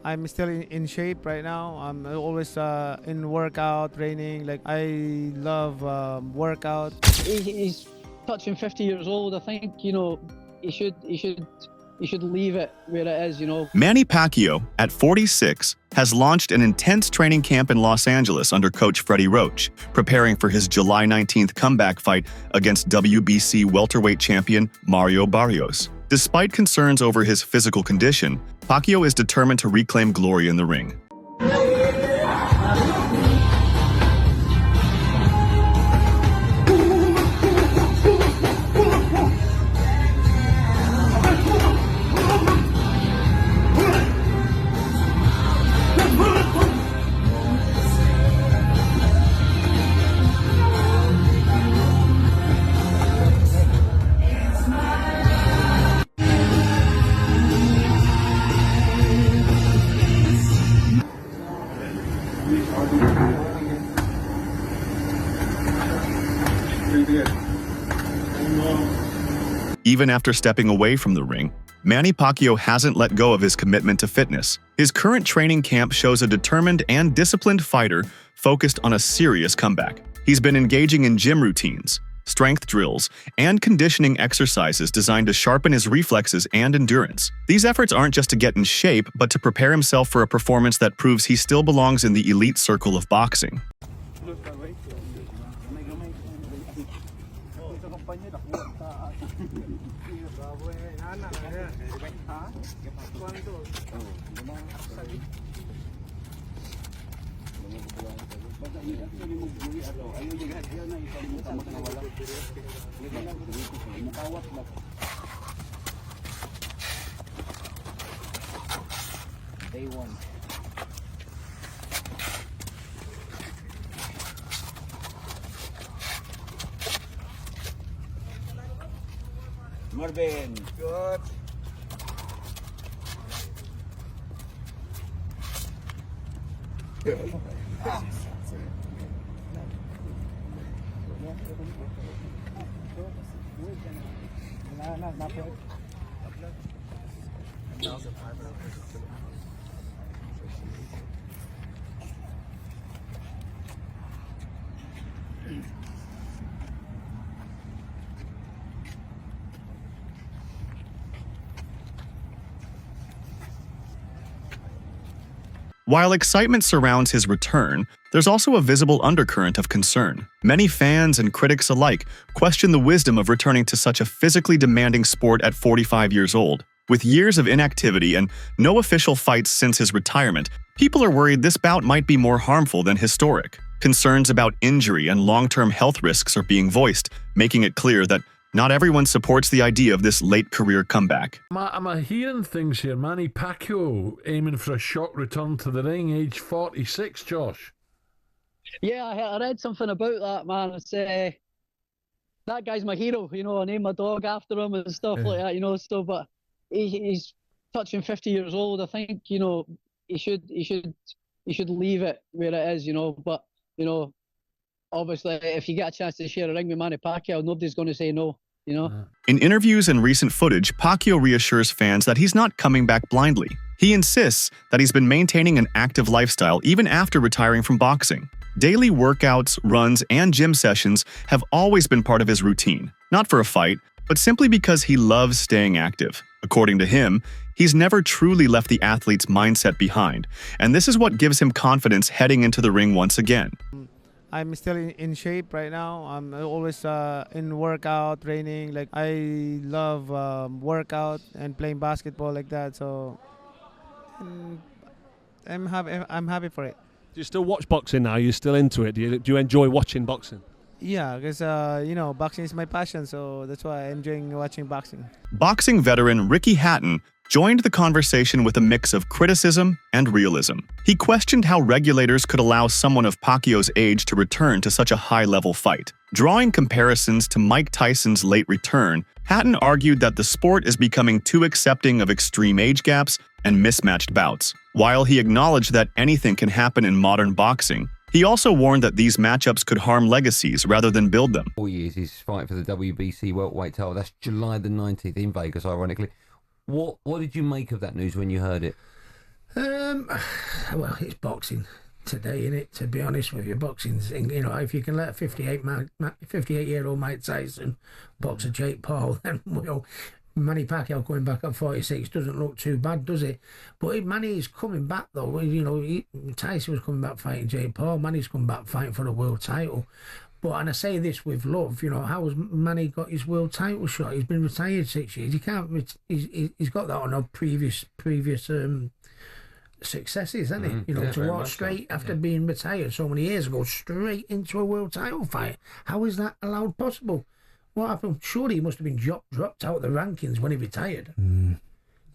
I'm still in shape right now. I'm always in workout training. Like I love workout. He's touching 50 years old. I think he should leave it where it is. Manny Pacquiao, at 46, has launched an intense training camp in Los Angeles under coach Freddie Roach, preparing for his July 19th comeback fight against WBC welterweight champion Mario Barrios. Despite concerns over his physical condition, Pacquiao is determined to reclaim glory in the ring. Even after stepping away from the ring, Manny Pacquiao hasn't let go of his commitment to fitness. His current training camp shows a determined and disciplined fighter focused on a serious comeback. He's been engaging in gym routines, strength drills, and conditioning exercises designed to sharpen his reflexes and endurance. These efforts aren't just to get in shape, but to prepare himself for a performance that proves he still belongs in the elite circle of boxing. Day one. Marvin. Good. While excitement surrounds his return, there's also a visible undercurrent of concern. Many fans and critics alike question the wisdom of returning to such a physically demanding sport at 45 years old. With years of inactivity and no official fights since his retirement, people are worried this bout might be more harmful than historic. Concerns about injury and long-term health risks are being voiced, making it clear that not everyone supports the idea of this late career comeback. I'm hearing things here. Manny Pacquiao aiming for a shock return to the ring, age 46, Josh. Yeah, I read something about that, man. It's, that guy's my hero. I named my dog after him and stuff like that. So, but he's touching 50 years old. I think he should leave it where it is. But obviously, if you get a chance to share a ring with Manny Pacquiao, nobody's going to say no. In interviews and recent footage, Pacquiao reassures fans that he's not coming back blindly. He insists that he's been maintaining an active lifestyle even after retiring from boxing. Daily workouts, runs, and gym sessions have always been part of his routine, not for a fight, but simply because he loves staying active. According to him, he's never truly left the athlete's mindset behind, and this is what gives him confidence heading into the ring once again. I'm still in shape right now. I'm always in workout training. Like I love workout and playing basketball like that. So I'm happy for it. Do you still watch boxing now? Are you still into it? Do you enjoy watching boxing? Yeah, because boxing is my passion, so that's why I'm enjoying watching boxing. Boxing veteran Ricky Hatton joined the conversation with a mix of criticism and realism. He questioned how regulators could allow someone of Pacquiao's age to return to such a high-level fight. Drawing comparisons to Mike Tyson's late return, Hatton argued that the sport is becoming too accepting of extreme age gaps and mismatched bouts. While he acknowledged that anything can happen in modern boxing, He also warned that these matchups could harm legacies rather than build them. 4 years he's fighting for the WBC welterweight title. That's July the 19th in Vegas, ironically. What did you make of that news when you heard it? Well, it's boxing today, isn't it? To be honest with you, boxing's, you know, if you can let a 58-year-old Mike Tyson box a Jake Paul, then, you know, Manny Pacquiao going back at 46 doesn't look too bad, does it? But Manny is coming back, though. You know, Tyson was coming back fighting Jake Paul. Manny's coming back fighting for the world title. But, and I say this with love, you know, how has Manny got his world title shot? He's been retired 6 years. He can't. He's got that on a previous successes, hasn't he? You know, to walk straight after being retired so many years ago, straight into a world title fight. How is that allowed possible? What happened? Surely he must have been dropped out of the rankings when he retired.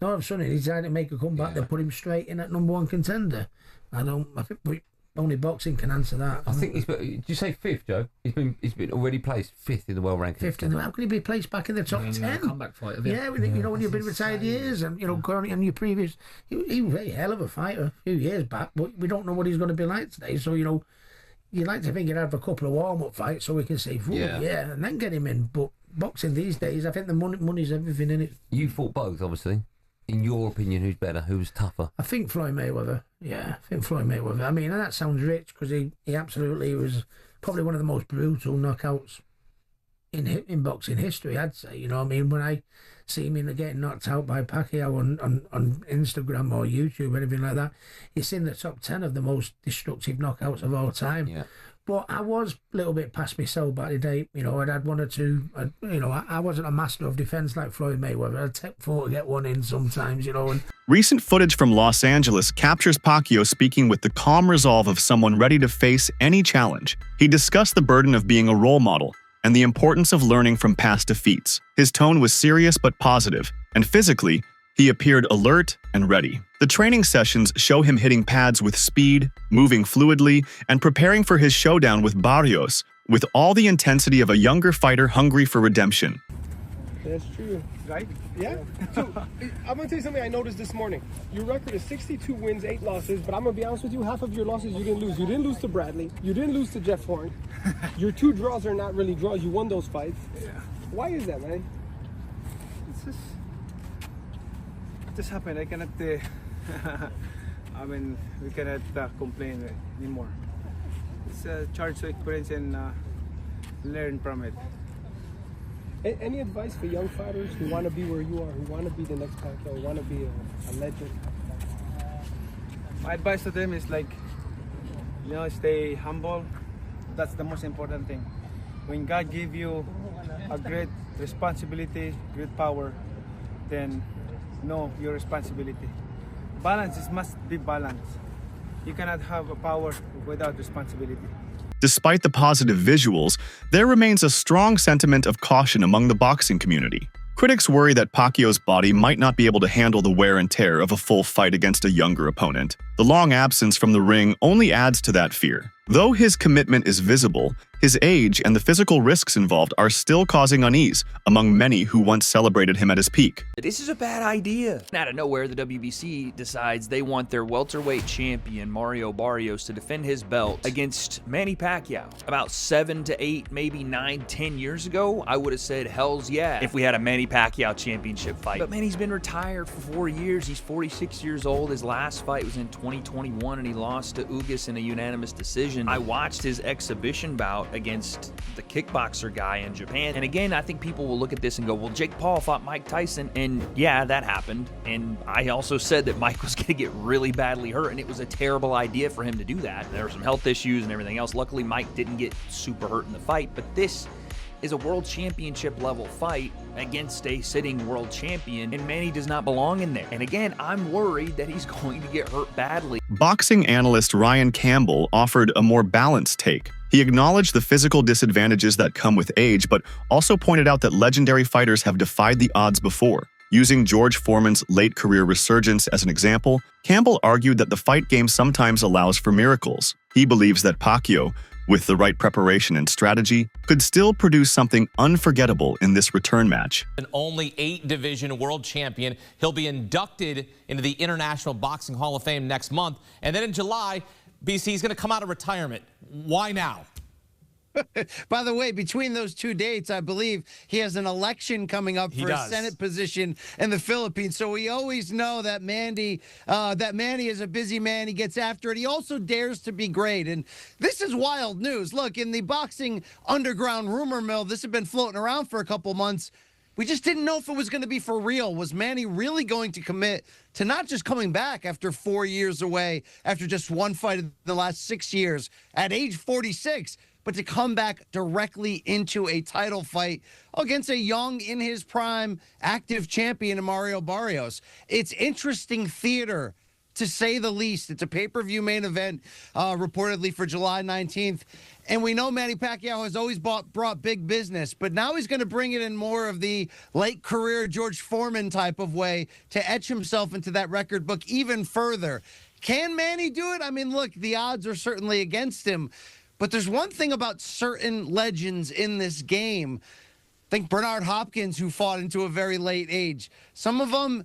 All of a sudden he decided to make a comeback. They put him straight in at #1 contender. I think only boxing can answer that. I think did you say 5th, Joe? He's been already placed 5th in the world ranking. 5th in the, how can he be placed back in the top 10? Comeback fighter. Yeah, you know, when you've been retired years and, you know, and your previous, he was a hell of a fighter a few years back, but we don't know what he's going to be like today. So, you know, you'd like to think he'd have a couple of warm-up fights so we can say, yeah, and then get him in. But boxing these days, I think the money's everything in it. You fought both, obviously. In your opinion, who's better? Who's tougher? I think Floyd Mayweather. Yeah, I think Floyd Mayweather. I mean, and that sounds rich because he absolutely was probably one of the most brutal knockouts in boxing history, I'd say. You know what I mean? When I see him getting knocked out by Pacquiao on Instagram or YouTube or anything like that, it's in the top 10 of the most destructive knockouts of all time. Yeah. But I was a little bit past myself back in the day. You know, I'd had one or two. You know, I wasn't a master of defence like Floyd Mayweather. I'd take 4 to get one in sometimes, you know. And Recent footage from Los Angeles captures Pacquiao speaking with the calm resolve of someone ready to face any challenge. He discussed the burden of being a role model and the importance of learning from past defeats. His tone was serious but positive, and physically, he appeared alert and ready. The training sessions show him hitting pads with speed, moving fluidly, and preparing for his showdown with Barrios, with all the intensity of a younger fighter hungry for redemption. That's true. Right? Yeah. So, I'm going to tell you something I noticed this morning. Your record is 62 wins, 8 losses, but I'm going to be honest with you, half of your losses you didn't lose. You didn't lose to Bradley. You didn't lose to Jeff Horn. Your 2 draws are not really draws. You won those fights. Yeah. Why is that, man? It's just happened. I cannot. I mean, we cannot complain anymore. It's a charge to experience and learn from it. Any advice for young fighters who want to be where you are, who want to be the next Pacquiao, who want to be a legend? My advice to them is like, you know, stay humble. That's the most important thing. When God gave you a great responsibility, great power, then know your responsibility. Balance must be balanced. You cannot have a power without responsibility. Despite the positive visuals, there remains a strong sentiment of caution among the boxing community. Critics worry that Pacquiao's body might not be able to handle the wear and tear of a full fight against a younger opponent. The long absence from the ring only adds to that fear. Though his commitment is visible, his age and the physical risks involved are still causing unease among many who once celebrated him at his peak. This is a bad idea. Out of nowhere, the WBC decides they want their welterweight champion, Mario Barrios, to defend his belt against Manny Pacquiao. About 7 to 8, maybe 9, 10 years ago, I would have said, hells yeah, if we had a Manny Pacquiao championship fight. But Manny's been retired for 4 years. He's 46 years old. His last fight was in 2021, and he lost to Ugas in a unanimous decision. I watched his exhibition bout against the kickboxer guy in Japan. And again, I think people will look at this and go, well, Jake Paul fought Mike Tyson, and yeah, that happened. And I also said that Mike was going to get really badly hurt, and it was a terrible idea for him to do that. There were some health issues and everything else. Luckily, Mike didn't get super hurt in the fight, but this is a world championship level fight against a sitting world champion, and Manny does not belong in there. And again, I'm worried that he's going to get hurt badly. Boxing analyst Ryan Campbell offered a more balanced take. He acknowledged the physical disadvantages that come with age, but also pointed out that legendary fighters have defied the odds before. Using George Foreman's late career resurgence as an example, Campbell argued that the fight game sometimes allows for miracles. He believes that Pacquiao, with the right preparation and strategy, could still produce something unforgettable in this return match. An only 8-division world champion, he'll be inducted into the International Boxing Hall of Fame next month. And then in July, BC, he's going to come out of retirement. Why now? By the way, between those two dates, I believe he has an election coming up for a Senate position in the Philippines. So we always know that Manny is a busy man. He gets after it. He also dares to be great. And this is wild news. Look, in the boxing underground rumor mill, this had been floating around for a couple months. We just didn't know if it was going to be for real. Was Manny really going to commit to not just coming back after 4 years away, after just one fight in the last 6 years, at age 46, but to come back directly into a title fight against a young, in his prime, active champion in Mario Barrios? It's interesting theater, to say the least. It's a pay-per-view main event, reportedly for July 19th. And we know Manny Pacquiao has always brought big business, but now he's going to bring it in more of the late career George Foreman type of way to etch himself into that record book even further. Can Manny do it? I mean, look, the odds are certainly against him, but there's one thing about certain legends in this game. Think Bernard Hopkins, who fought into a very late age. Some of them,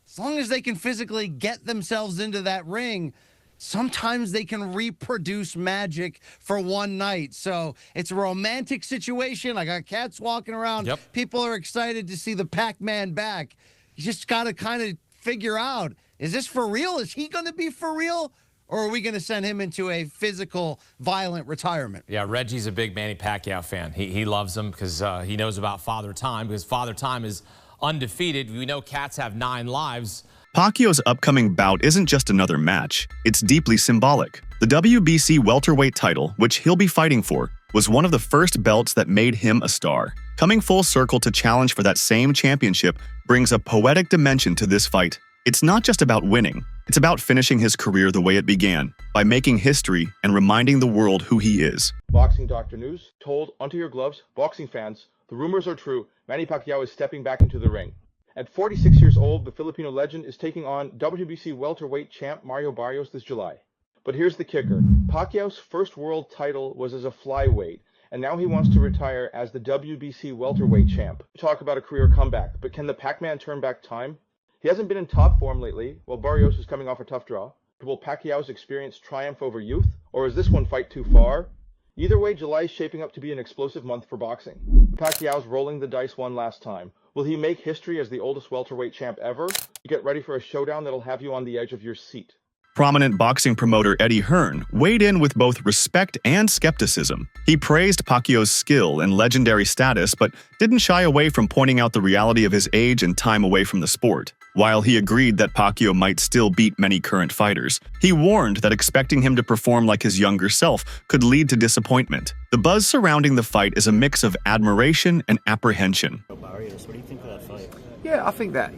as long as they can physically get themselves into that ring, sometimes they can reproduce magic for one night. So it's a romantic situation. I got cats walking around. Yep. People are excited to see the Pac-Man back. You just got to kind of figure out, is this for real? Is he going to be for real? Or are we going to send him into a physical, violent retirement? Yeah, Reggie's a big Manny Pacquiao fan. He loves him because he knows about Father Time, because Father Time is undefeated. We know cats have 9 lives. Pacquiao's upcoming bout isn't just another match, it's deeply symbolic. The WBC welterweight title, which he'll be fighting for, was one of the first belts that made him a star. Coming full circle to challenge for that same championship brings a poetic dimension to this fight. It's not just about winning, it's about finishing his career the way it began, by making history and reminding the world who he is. Boxing Doctor News told onto your gloves, boxing fans, the rumors are true. Manny Pacquiao is stepping back into the ring. At 46 years old, the Filipino legend is taking on WBC welterweight champ Mario Barrios this July. But here's the kicker. Pacquiao's first world title was as a flyweight, and now he wants to retire as the WBC welterweight champ. Talk about a career comeback, but can the Pac-Man turn back time? He hasn't been in top form lately, while Barrios is coming off a tough draw. Will Pacquiao's experience triumph over youth, or is this one fight too far? Either way, July is shaping up to be an explosive month for boxing. Pacquiao's rolling the dice one last time. Will he make history as the oldest welterweight champ ever? Get ready for a showdown that'll have you on the edge of your seat. Prominent boxing promoter Eddie Hearn weighed in with both respect and skepticism. He praised Pacquiao's skill and legendary status, but didn't shy away from pointing out the reality of his age and time away from the sport. While he agreed that Pacquiao might still beat many current fighters, he warned that expecting him to perform like his younger self could lead to disappointment. The buzz surrounding the fight is a mix of admiration and apprehension. Barrios, what do you think of that fight? Yeah, I think that,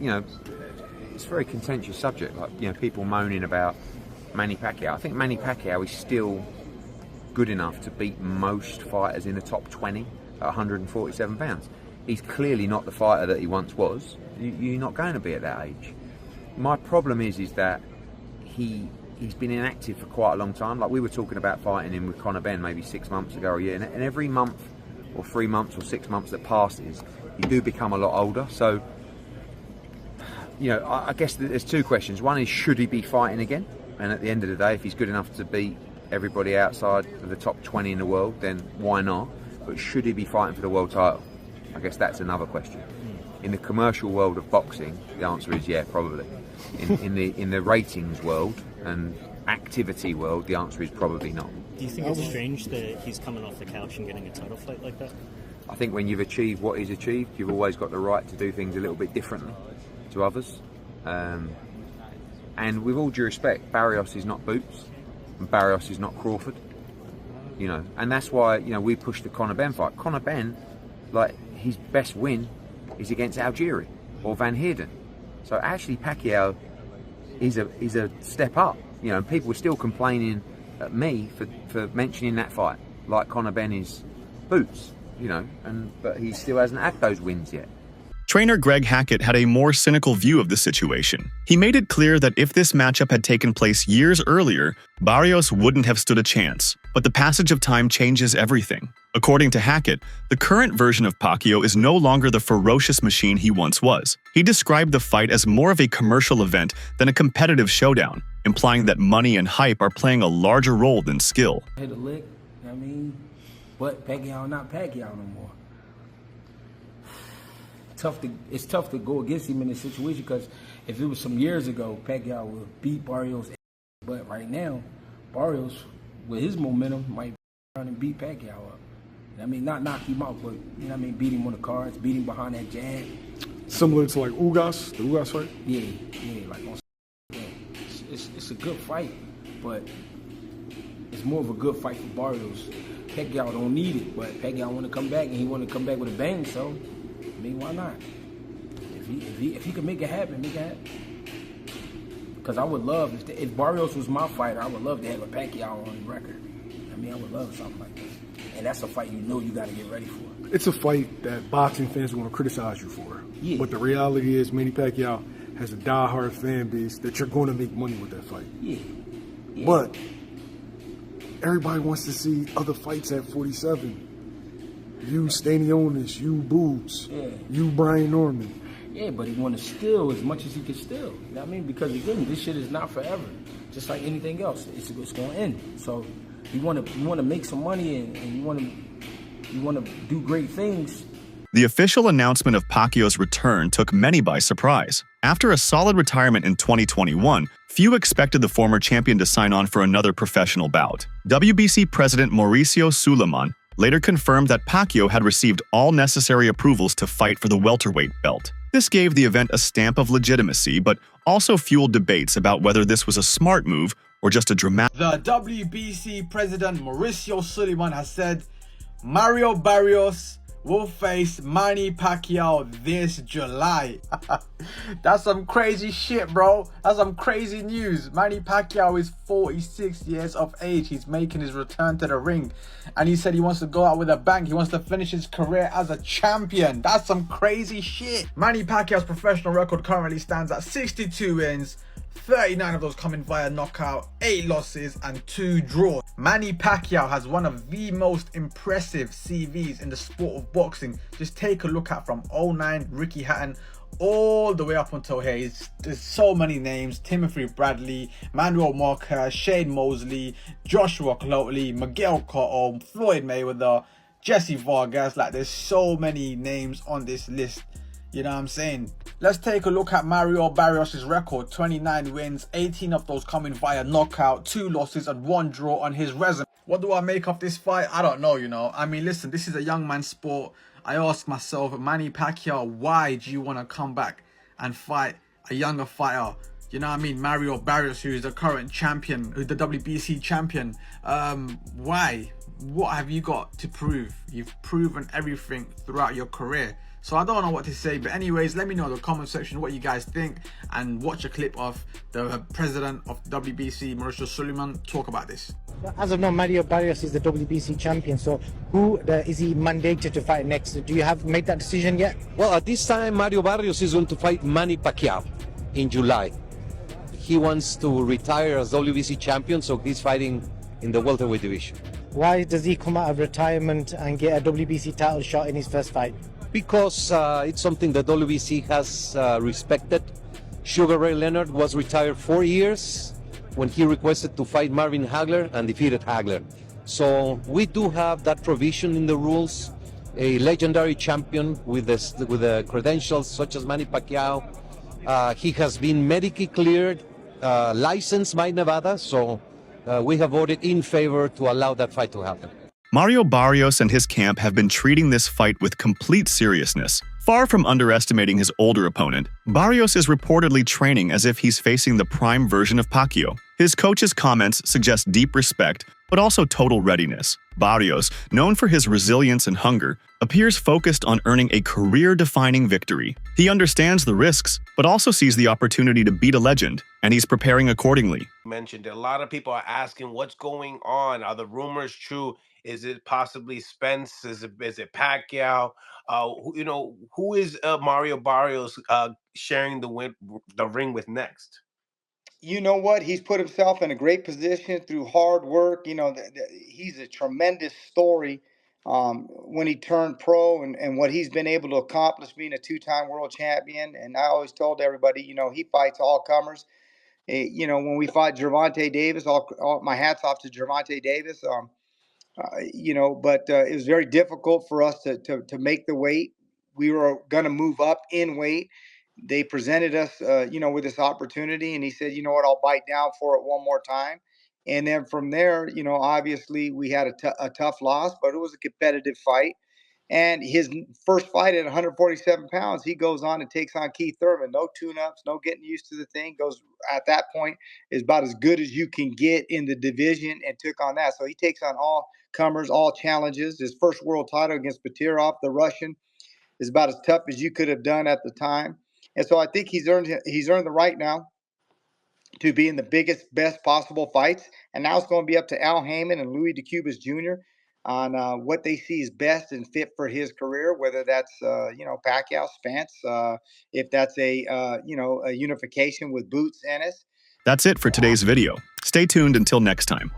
it's a very contentious subject. Like, people moaning about Manny Pacquiao. I think Manny Pacquiao is still good enough to beat most fighters in the top 20 at 147 pounds. He's clearly not the fighter that he once was. You're not going to be at that age. My problem is that he's been inactive for quite a long time. Like, we were talking about fighting him with Conor Benn maybe 6 months ago or a year, and every month or 3 months or 6 months that passes, you do become a lot older. So, I guess there's 2 questions. One is, should he be fighting again? And at the end of the day, if he's good enough to beat everybody outside of the top 20 in the world, then why not? But should he be fighting for the world title? I guess that's another question. In the commercial world of boxing, the answer is yeah, probably. In the ratings world and activity world, the answer is probably not. Do you think it's strange that he's coming off the couch and getting a title fight like that? I think when you've achieved what he's achieved, you've always got the right to do things a little bit differently to others. And with all due respect, Barrios is not Boots, and Barrios is not Crawford. And that's why we pushed the Conor Benn fight. Conor Benn, like, his best win is against Algieri or Van Heerden. So actually Pacquiao is a step up. And people were still complaining at me for mentioning that fight, like Conor Benn is Boots, but he still hasn't had those wins yet. Trainer Greg Hackett had a more cynical view of the situation. He made it clear that if this matchup had taken place years earlier, Barrios wouldn't have stood a chance. But the passage of time changes everything. According to Hackett, the current version of Pacquiao is no longer the ferocious machine he once was. He described the fight as more of a commercial event than a competitive showdown. implying that money and hype are playing a larger role than skill. Hit a lick, you know what I mean? But Pacquiao not Pacquiao no more. It's tough to go against him in this situation because if it was some years ago, Pacquiao would beat Barrios. But right now, Barrios, with his momentum, might run and beat Pacquiao up. I mean, not knock him out, but, you know what I mean, beat him on the cards, beat him behind that jab. Similar to like Ugas, the Ugas fight? Yeah, like on. Yeah. It's a good fight, but it's more of a good fight for Barrios. Pacquiao don't need it, but Pacquiao want to come back, and he want to come back with a bang, so, I mean, why not? If he can make it happen, make it happen. Because I would love, if Barrios was my fighter, I would love to have a Pacquiao on the record. I mean, I would love something like that. And that's a fight you know you got to get ready for. It's a fight that boxing fans are going to criticize you for. Yeah. But the reality is Manny Pacquiao has a diehard fan base that you're going to make money with that fight. Yeah. But everybody wants to see other fights at 47. You, Stanionis, you, Boobs, you, Brian Norman. Yeah, but he want to steal as much as he can steal. You know what I mean? Because again, this shit is not forever. Just like anything else, it's going to end. So you want to make some money and you want to do great things. The official announcement of Pacquiao's return took many by surprise. After a solid retirement in 2021, few expected the former champion to sign on for another professional bout. WBC President Mauricio Suleiman later confirmed that Pacquiao had received all necessary approvals to fight for the welterweight belt. This gave the event a stamp of legitimacy, but also fueled debates about whether this was a smart move or just a dramatic. The WBC President Mauricio Suleiman has said Mario Barrios will face Manny Pacquiao this July. That's some crazy shit, bro. That's some crazy news. Manny Pacquiao is 46 years of age. He's making his return to the ring. And he said he wants to go out with a bang. He wants to finish his career as a champion. That's some crazy shit. Manny Pacquiao's professional record currently stands at 62 wins. 39 of those coming via knockout, 8 losses and 2 draws. Manny Pacquiao has one of the most impressive CVs in the sport of boxing. Just take a look at from 09 Ricky Hatton all the way up until here. There's so many names: Timothy Bradley, Manuel Marquez, Shane Mosley, Joshua Cloteley, Miguel Cotto, Floyd Mayweather, Jesse Vargas. Like, there's so many names on this list. You know what I'm saying? Let's take a look at Mario Barrios' record. 29 wins, 18 of those coming via knockout, 2 losses and 1 draw on his resume. What do I make of this fight? I don't know, you know. I mean, listen, this is a young man's sport. I ask myself, Manny Pacquiao, why do you want to come back and fight a younger fighter? You know what I mean? Mario Barrios, who is the current champion, who's the WBC champion. Why? What have you got to prove? You've proven everything throughout your career. So I don't know what to say, but anyways, let me know in the comment section what you guys think, and watch a clip of the president of WBC, Mauricio Suleiman, talk about this. As of now, Mario Barrios is the WBC champion, so who is he mandated to fight next? Do you have made that decision yet? Well, at this time, Mario Barrios is going to fight Manny Pacquiao in July. He wants to retire as WBC champion, so he's fighting in the welterweight division. Why does he come out of retirement and get a WBC title shot in his first fight? Because it's something that WBC has respected. Sugar Ray Leonard was retired 4 years when he requested to fight Marvin Hagler and defeated Hagler. So we do have that provision in the rules. A legendary champion with the credentials such as Manny Pacquiao. He has been medically cleared, licensed by Nevada, so we have voted in favor to allow that fight to happen. Mario Barrios and his camp have been treating this fight with complete seriousness. Far from underestimating his older opponent, Barrios is reportedly training as if he's facing the prime version of Pacquiao. His coach's comments suggest deep respect, but also total readiness. Barrios, known for his resilience and hunger, appears focused on earning a career-defining victory. He understands the risks, but also sees the opportunity to beat a legend, and he's preparing accordingly. Mentioned a lot of people are asking what's going on. Are the rumors true? Is it possibly Spence? Is it Pacquiao? You know, who is Mario Barrios sharing the ring with next? You know what? He's put himself in a great position through hard work. You know, he's a tremendous story when he turned pro and what he's been able to accomplish being a 2-time world champion. And I always told everybody, you know, he fights all comers. You know, when we fought Gervonta Davis, all my hats off to Gervonta Davis. You know, but it was very difficult for us to make the weight. We were going to move up in weight. They presented us, you know, with this opportunity, and he said, you know what, I'll bite down for it one more time. And then from there, you know, obviously we had a tough loss, but it was a competitive fight. And his first fight at 147 pounds, he goes on and takes on Keith Thurman. No tune-ups, no getting used to the thing. Goes at that point is about as good as you can get in the division, and took on that. So he takes on all comers, all challenges. His first world title against Batirov, the Russian, is about as tough as you could have done at the time. And so I think he's earned the right now to be in the biggest, best possible fights. And now it's going to be up to Al Heyman and Louis DeCubas Jr. on what they see is best and fit for his career, whether that's, you know, Pacquiao, Spence, if that's you know, a unification with Boots Ennis. That's it for today's video. Stay tuned until next time.